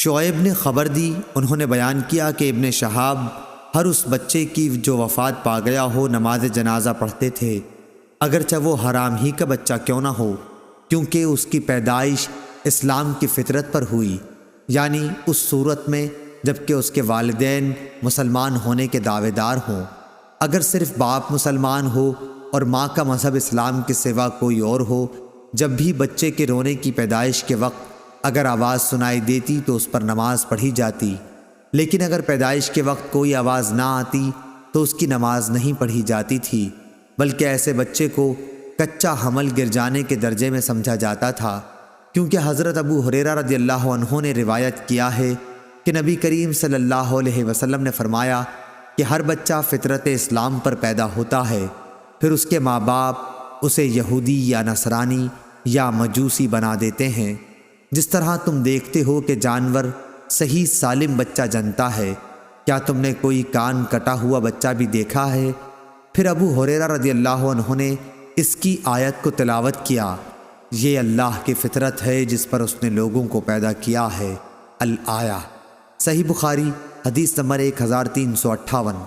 شعیب نے خبر دی، انہوں نے بیان کیا کہ ابن شہاب ہر اس بچے کی جو وفات پا گیا ہو نماز جنازہ پڑھتے تھے، اگرچہ وہ حرام ہی کا بچہ کیوں نہ ہو، کیونکہ اس کی پیدائش اسلام کی فطرت پر ہوئی، یعنی اس صورت میں جبکہ اس کے والدین مسلمان ہونے کے دعوے دار ہوں۔ اگر صرف باپ مسلمان ہو اور ماں کا مذہب اسلام کے سوا کوئی اور ہو، جب بھی بچے کے رونے کی پیدائش کے وقت اگر آواز سنائی دیتی تو اس پر نماز پڑھی جاتی، لیکن اگر پیدائش کے وقت کوئی آواز نہ آتی تو اس کی نماز نہیں پڑھی جاتی تھی، بلکہ ایسے بچے کو کچا حمل گر جانے کے درجے میں سمجھا جاتا تھا، کیونکہ حضرت ابو ہریرہ رضی اللہ عنہ نے روایت کیا ہے کہ نبی کریم صلی اللہ علیہ وسلم نے فرمایا کہ ہر بچہ فطرت اسلام پر پیدا ہوتا ہے، پھر اس کے ماں باپ اسے یہودی یا نصرانی یا مجوسی بنا دیتے ہیں۔ جس طرح تم دیکھتے ہو کہ جانور صحیح سالم بچہ جنتا ہے، کیا تم نے کوئی کان کٹا ہوا بچہ بھی دیکھا ہے؟ پھر ابو ہریرہ رضی اللہ عنہ نے اس کی آیت کو تلاوت کیا، یہ اللہ کی فطرت ہے جس پر اس نے لوگوں کو پیدا کیا ہے، الآیہ۔ صحیح بخاری حدیث نمبر 1358۔